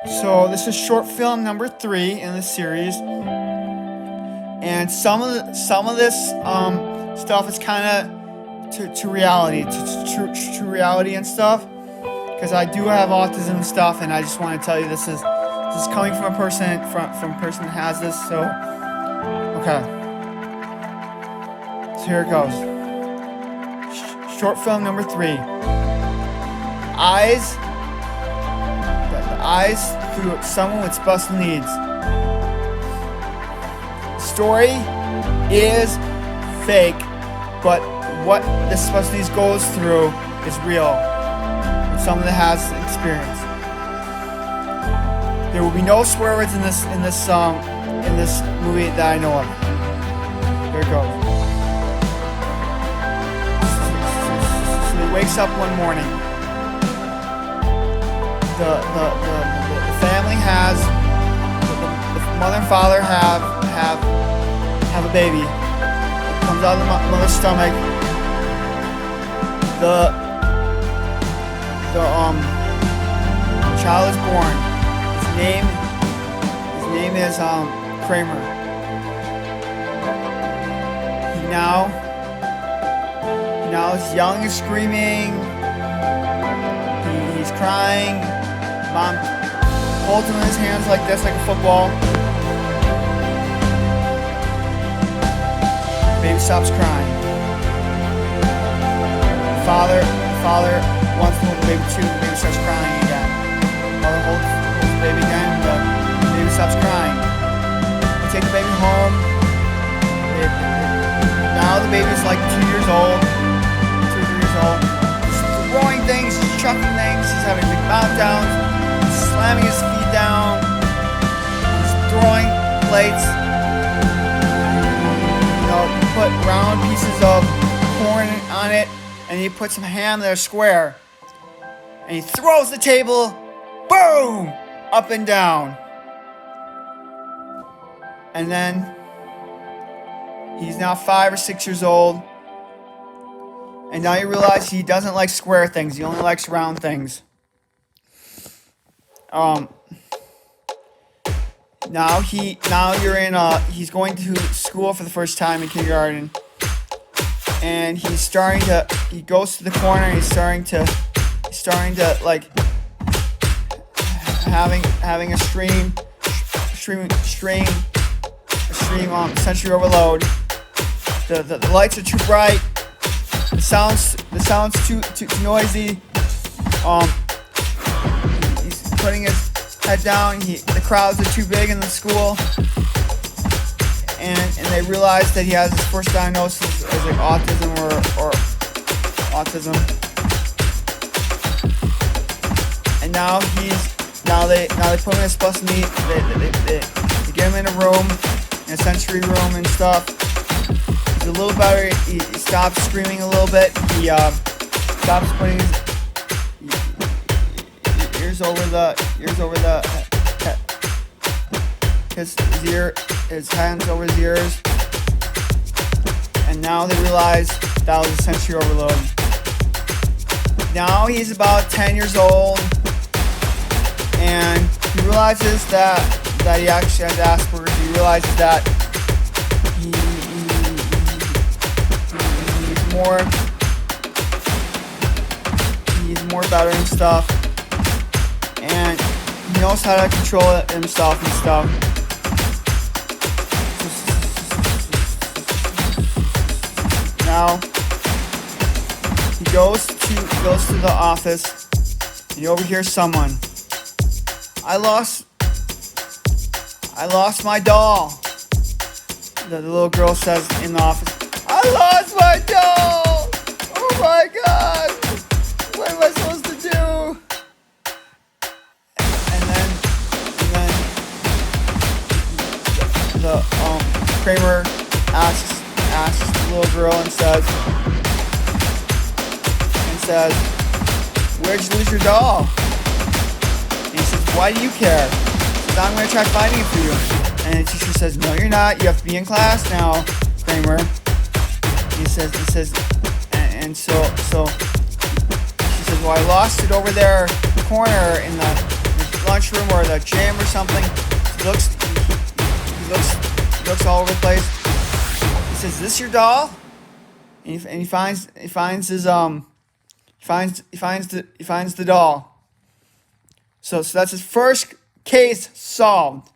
So this is short film number 3 in the series, and some of this stuff is kind of to reality, to reality and stuff. Because I do have autism and stuff, and I just want to tell you this is coming from a person from a person that has this. So okay, so here it goes. Short film number 3. Eyes. The eyes through someone with special needs. Story is fake, but what the special needs goes through is real. Someone that has experience. There will be no swear words in this movie that I know of. Here it goes. So he wakes up one morning. The family has the mother and father have a baby. It comes out of the mother's stomach. The child is born. His name is Kramer. He now is young and screaming. He's crying. Mom holds him in his hands like this, like a football. Baby stops crying. Father wants to hold the baby too. The baby starts crying again. Mother holds the baby again. The baby stops crying. They take the baby home. Now the baby's like 2 years old. 2 or 3 years old. He's throwing things. He's chucking things. He's having big meltdowns. He's slamming his feet down. He's throwing plates. You put round pieces of corn on it, and he puts some ham that are square, and he throws the table, boom, up and down. And then he's now 5 or 6 years old, and now you realize he doesn't like square things. He only likes round things. He's going to school for the first time in kindergarten. And he goes to the corner and he's starting to like having a stream sensory overload. The lights are too bright. The sounds too noisy. He's putting his head down. The crowds are too big in the school. And they realize that he has his first diagnosis as like autism or autism. And now they put him in a special need. They get him in a room, in a sensory room and stuff. He's a little better. He stops screaming a little bit. He stops putting his ears over the his hands over his ears, and now they realize that was a sensory overload. Now he's about 10 years old, and he realizes that he actually has Asperger's. He realizes that he's more better and stuff, and he knows how to control himself and stuff. Now he goes to the office and he overhears someone. I lost my doll. The little girl says in the office, I lost my doll! Oh my god! What am I supposed to do? And then the Kramer asks the little girl and says, where'd you lose your doll? And he says, why do you care? He says, I'm going to try finding it for you. And the teacher says, no, you're not. You have to be in class now, Kramer. He says, and so she says, well, I lost it over there in the corner in the lunch lunchroom or the gym or something. He looks all over the place. He says, "Is this your doll?" And he finds his he finds the doll. So that's his first case solved.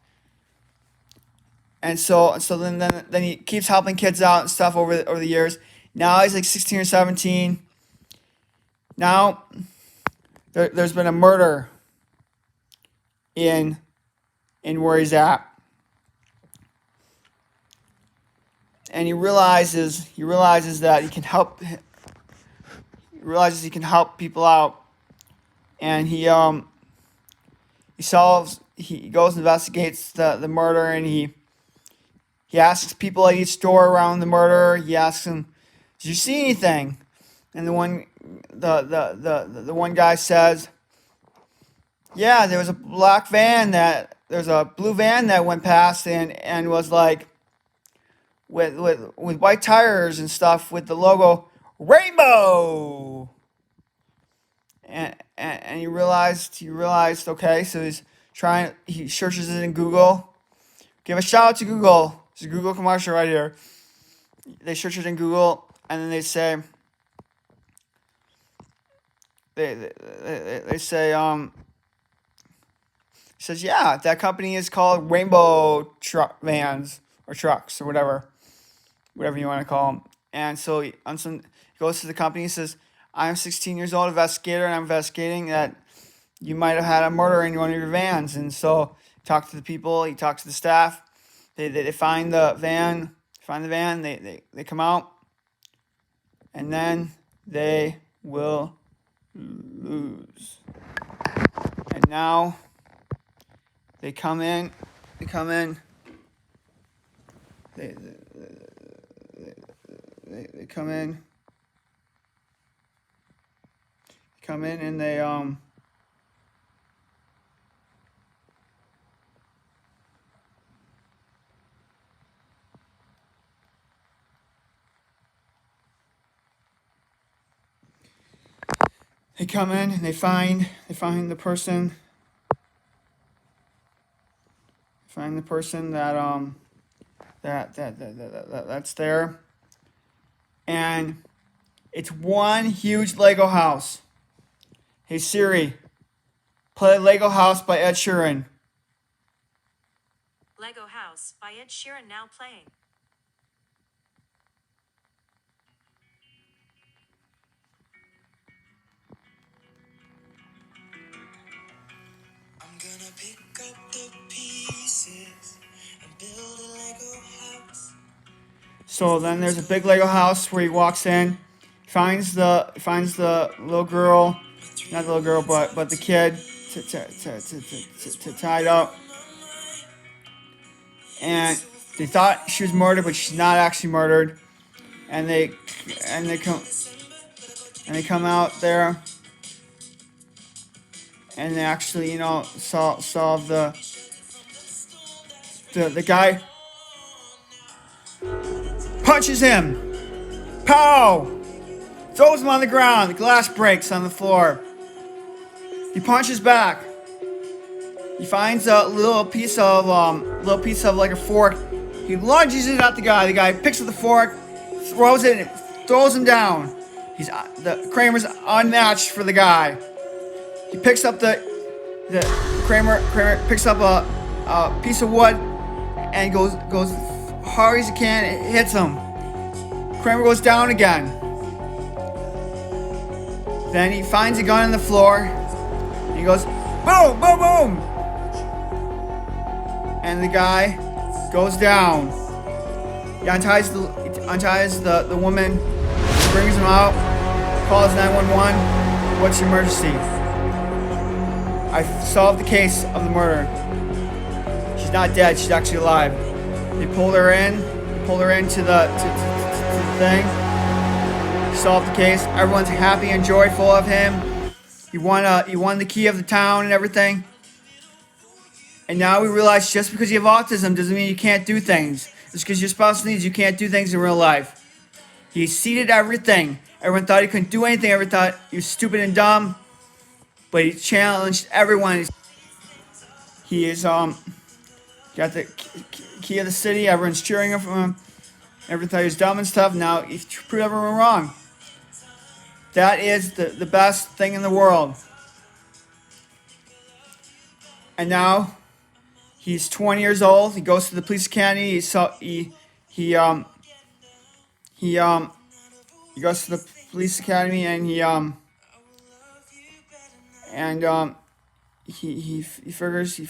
And so then he keeps helping kids out and stuff over the years. Now he's like 16 or 17. Now there's been a murder in where he's at. And he realizes that he can help. He realizes he can help people out, and he goes and investigates the murder, and he asks people at each store around the murder. He asks them, "Did you see anything?" And the one guy says, "Yeah, there was a blue van that went past and was like with white tires and stuff with the logo Rainbow." And he realized, okay, so he searches it in Google. Give a shout out to Google. There's a Google commercial right here. They search it in Google, and then they say, he says, yeah, that company is called Rainbow Truck Vans or Trucks or whatever you want to call them. And so he goes to the company and says, I'm 16 years old, investigator, and I'm investigating that you might have had a murder in one of your vans. And so he talked to the people, he talked to the staff. They find the van, they come out, and then they will lose. And now they come in, they come in and they come in and they find the person. Find the person that's there, and it's one huge Lego house. Hey Siri, play Lego House by Ed Sheeran. Lego House by Ed Sheeran now playing. I'm gonna pick up the pieces and build a Lego house. So then there's a big Lego house where he walks in, finds the little girl, not the little girl, but the kid tied up, and they thought she was murdered, but she's not actually murdered, and they come out there, and they actually solve the guy punches him. Pow! Throws him on the ground. The glass breaks on the floor. He punches back. He finds a little piece of like a fork. He lunges it at the guy. The guy picks up the fork, throws it, and throws him down. Kramer's unmatched for the guy. He picks up Kramer picks up a piece of wood and goes hard as he can. It hits him. Kramer goes down again. Then he finds a gun on the floor. And he goes boom, boom, boom, and the guy goes down. He unties the woman, brings him out, calls 911. What's your emergency? I solved the case of the murder. She's not dead. She's actually alive. They pulled her into the thing. Solved the case. Everyone's happy and joyful of him. He won the key of the town and everything. And now we realize just because you have autism doesn't mean you can't do things. Just because your spouse needs you can't do things in real life. He exceeded everything. Everyone thought he couldn't do anything. Everyone thought he was stupid and dumb. But he challenged everyone. He is got the key of the city. Everyone's cheering him from him. Everyone thought he was dumb and stuff. Now he's proved everyone wrong. That is the best thing in the world. And now he's 20 years old. He goes to the police academy. He goes to the police academy, and he figures he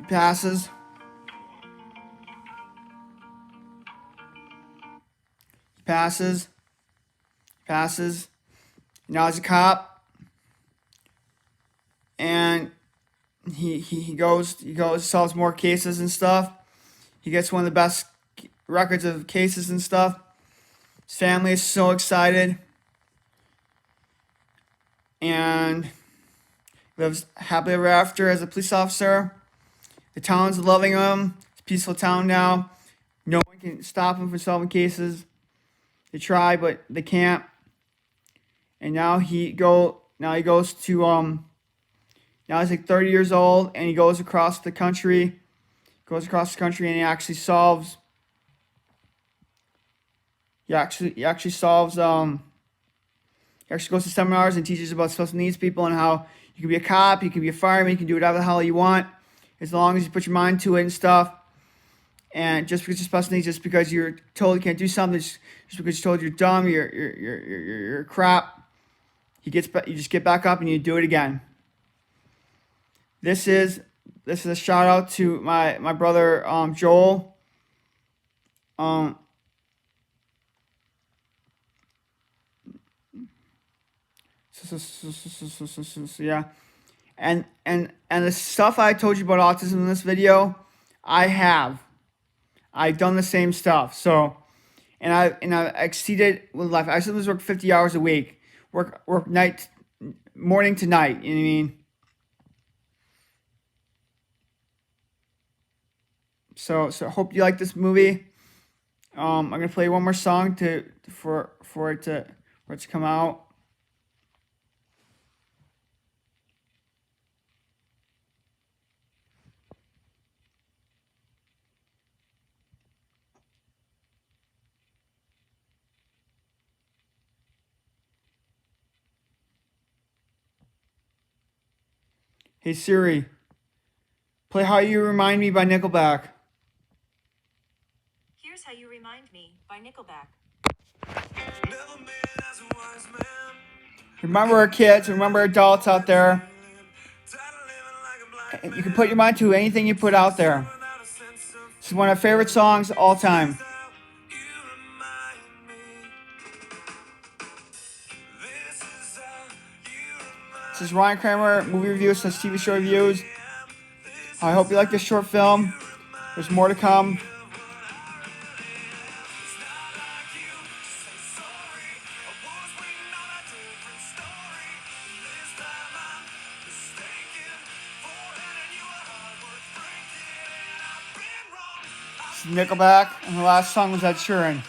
passes. Passes. Now he's a cop, and he goes solves more cases and stuff. He gets one of the best records of cases and stuff. His family is so excited, and lives happily ever after as a police officer. The town's loving him. It's a peaceful town now. No one can stop him from solving cases. They try, but they can't. And now he goes to now he's like 30 years old, and he goes across the country. And he actually solves. He actually solves. He actually goes to seminars and teaches about special needs people and how you can be a cop, you can be a fireman, you can do whatever the hell you want, as long as you put your mind to it and stuff. And just because you're special needs, just because you're told you can't do something, just because you're told you're dumb, you're crap, you just get back up and you do it again. This is a shout out to my brother Joel. Yeah, and the stuff I told you about autism in this video, I've done the same stuff. So, and I exceeded with life. I sometimes work 50 hours a week, work morning to night. You know what I mean? So hope you like this movie. I'm gonna play one more song for it to come out. Hey Siri, play How You Remind Me by Nickelback. Here's How You Remind Me by Nickelback. Remember our kids, remember adults out there. You can put your mind to anything you put out there. This is one of my favorite songs of all time. This is Ryan Kramer, movie reviews / TV show reviews. I hope you like this short film. There's more to come. This is Nickelback, and the last song was Ed Sheeran.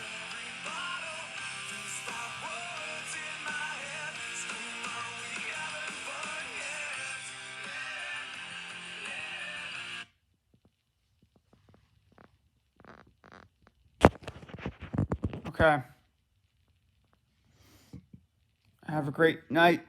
Okay. Have a great night.